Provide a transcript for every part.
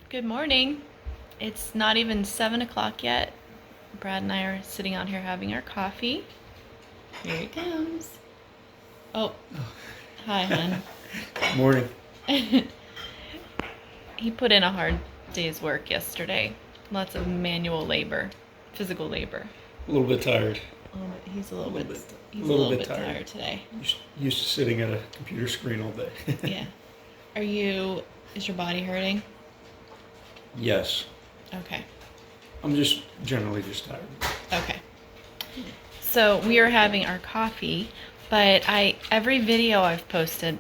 Good morning. It's not even 7 o'clock yet. Brad and I are sitting out here having our coffee. Here he comes. Oh, hi, hon. Morning. He put in a hard day's work yesterday. Lots of manual labor, physical labor. A little bit tired. He's a little bit Tired. tired today. Used to sitting at a computer screen all day. Yeah. Is your body hurting? Yes. Okay. I'm just generally just tired. Okay. So we are having our coffee, but every video I've posted,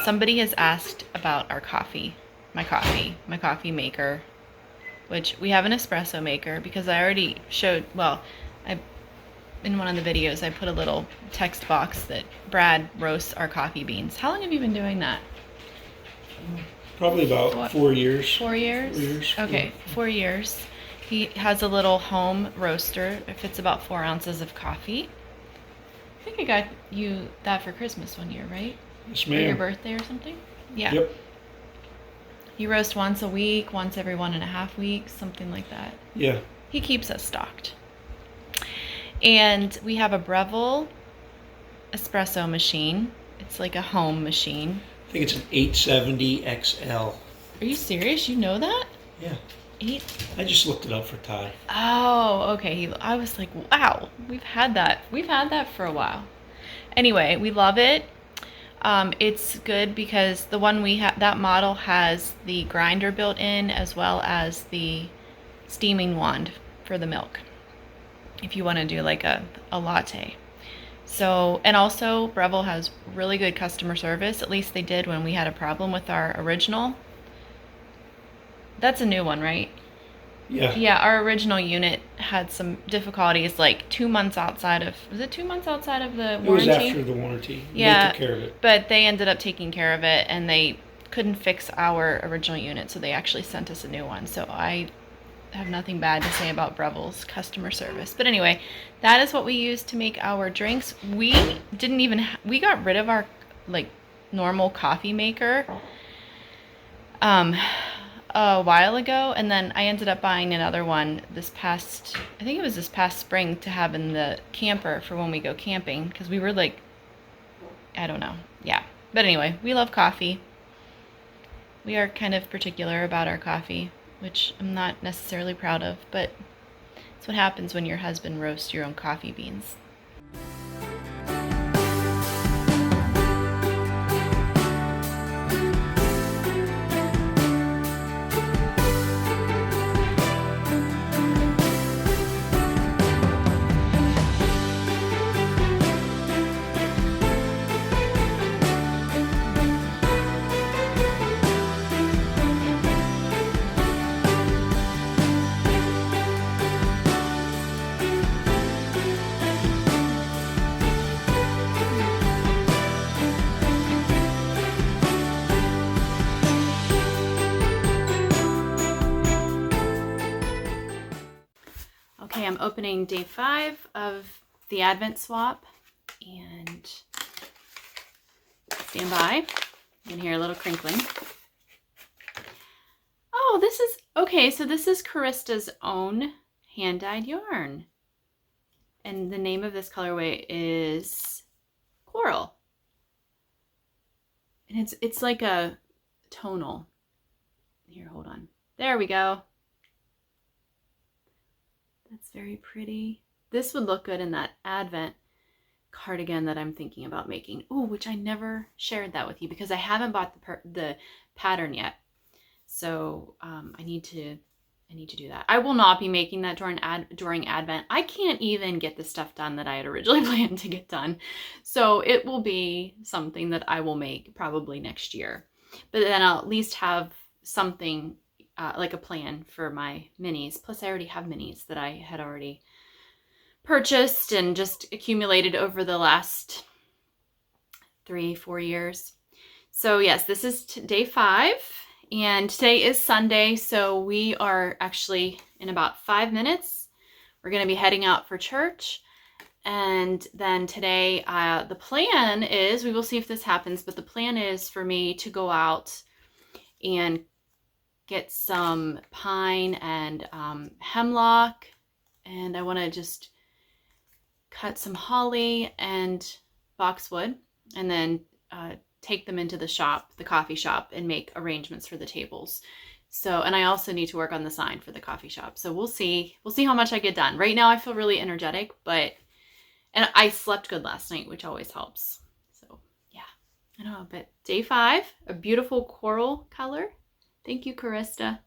somebody has asked about our coffee, my coffee maker, which we have an espresso maker because I already showed, in one of the videos I put a little text box that Brad roasts our coffee beans. How long have you been doing that? Probably about 4 years. 4 years? 4 years. Okay, 4 years. He has a little home roaster. It fits about 4 ounces of coffee. I think I got you that for Christmas one year, right? Yes, For your ma'am. birthday or something? Yeah. Yep. You roast once a week, once every 1.5 weeks, something like that. Yeah. He keeps us stocked. And we have a Breville espresso machine. It's like a home machine. I think it's an 870 XL. Are you serious? You know that? Yeah. 8? I just looked it up for Ty. Oh, okay. I was like, wow, we've had that. We've had that for a while. Anyway, we love it. It's good because the one we have, that model has the grinder built in as well as the steaming wand for the milk. If you want to do like a latte. So, and also Breville has really good customer service. At least they did when we had a problem with our original. That's a new one, right? Yeah. Yeah, our original unit had some difficulties like 2 months outside of, was it 2 months outside of the It was warranty? after the warranty. Yeah, They took care of it. but they ended up taking care of it and they couldn't fix our original unit, so they actually sent us a new one. So I have nothing bad to say about Breville's customer service. But anyway, that is what we use to make our drinks. We didn't even, we got rid of our like normal coffee maker a while ago, and then I ended up buying another one I think it was this past spring to have in the camper for when we go camping, because we were like, I don't know. Yeah. But anyway, we love coffee. We are kind of particular about our coffee, which I'm not necessarily proud of, but it's what happens when your husband roasts your own coffee beans. Okay, I'm opening day 5 of the Advent swap, and stand by. You can hear a little crinkling. Oh, this is, okay, so this is Carista's own hand-dyed yarn. And the name of this colorway is Coral. And it's like a tonal. Here, hold on. There we go. That's very pretty. This would look good in that Advent cardigan that I'm thinking about making. Oh, which I never shared that with you because I haven't bought the pattern yet. So I need to do that. I will not be making that during Advent. I can't even get the stuff done that I had originally planned to get done. So it will be something that I will make probably next year. But then I'll at least have something like a plan for my minis. Plus I already have minis that I had already purchased and just accumulated over the last 3-4 years. So yes, this is day 5. And today is Sunday, so we are actually in about 5 minutes. We're going to be heading out for church. And then today, the plan is, we will see if this happens, but the plan is for me to go out and get some pine and hemlock, and I want to just cut some holly and boxwood, and then take them into the coffee shop, and make arrangements for the tables. So, and I also need to work on the sign for the coffee shop. So we'll see how much I get done. Right now I feel really energetic, and I slept good last night, which always helps. So yeah, I don't know, but day 5, a beautiful coral color. Thank you, Carista.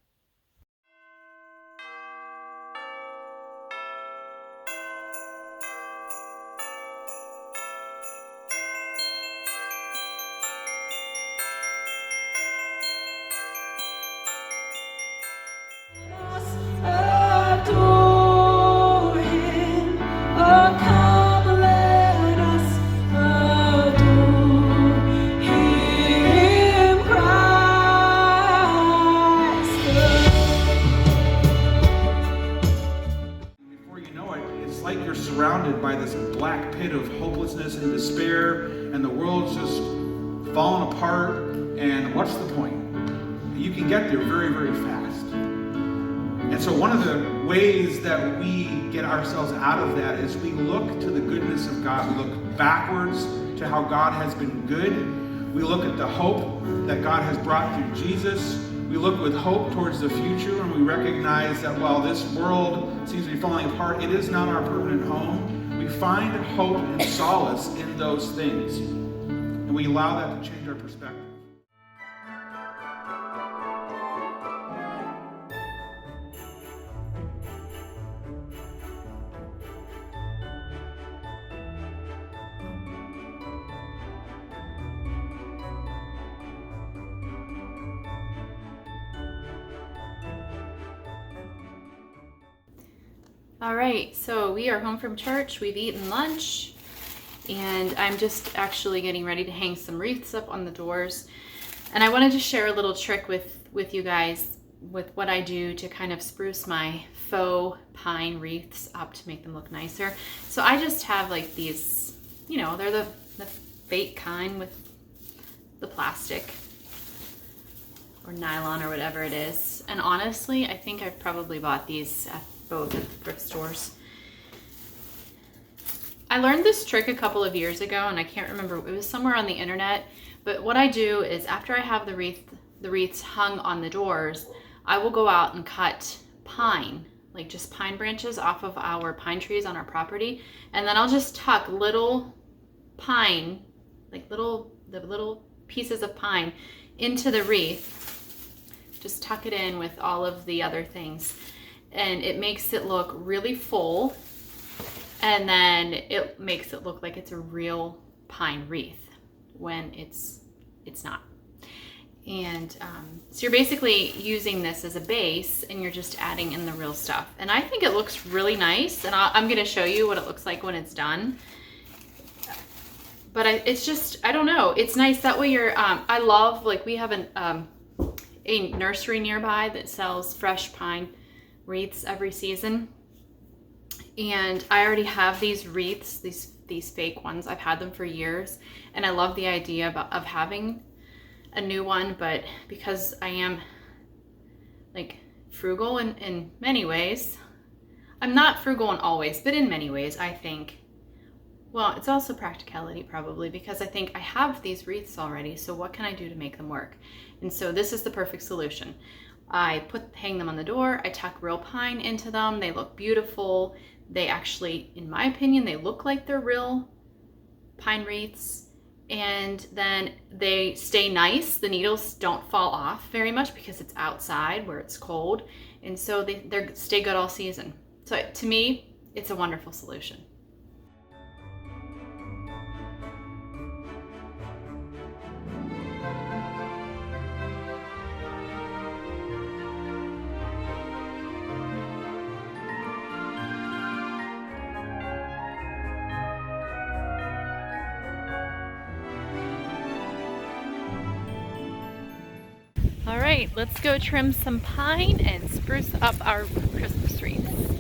Surrounded by this black pit of hopelessness and despair, and the world's just falling apart, and what's the point? You can get there very, very fast. And so one of the ways that we get ourselves out of that is we look to the goodness of God. We look backwards to how God has been good. We look at the hope that God has brought through Jesus. We look with hope towards the future, and we recognize that while this world seems to be falling apart, it is not our permanent home. We find hope and solace in those things, and we allow that to change our perspective. All right, so we are home from church. We've eaten lunch, and I'm just actually getting ready to hang some wreaths up on the doors. And I wanted to share a little trick with you guys with what I do to kind of spruce my faux pine wreaths up to make them look nicer. So I just have like these, they're the fake kind with the plastic or nylon or whatever it is. And honestly, I think I've probably bought these at both at the thrift stores. I learned this trick a couple of years ago, and I can't remember, it was somewhere on the internet, but what I do is after I have the wreaths hung on the doors, I will go out and cut pine, like just pine branches off of our pine trees on our property, and then I'll just tuck little pine, like the little pieces of pine into the wreath. Just tuck it in with all of the other things, and it makes it look really full, and then it makes it look like it's a real pine wreath when it's not. And so you're basically using this as a base, and you're just adding in the real stuff. And I think it looks really nice, and I'm going to show you what it looks like when it's done. But it's just, I don't know, it's nice that way. I love, like, we have a nursery nearby that sells fresh pine wreaths every season, and I already have these wreaths, these fake ones. I've had them for years, and I love the idea of having a new one. But because I am like frugal in many ways, I'm not frugal in all ways, but in many ways I think, well, it's also practicality probably, because I think I have these wreaths already, so what can I do to make them work? And so this is the perfect solution. I hang them on the door, I tuck real pine into them, they look beautiful. They actually, in my opinion, they look like they're real pine wreaths, and then they stay nice. The needles don't fall off very much because it's outside where it's cold, and so they stay good all season. So to me, it's a wonderful solution. All right, let's go trim some pine and spruce up our Christmas wreaths.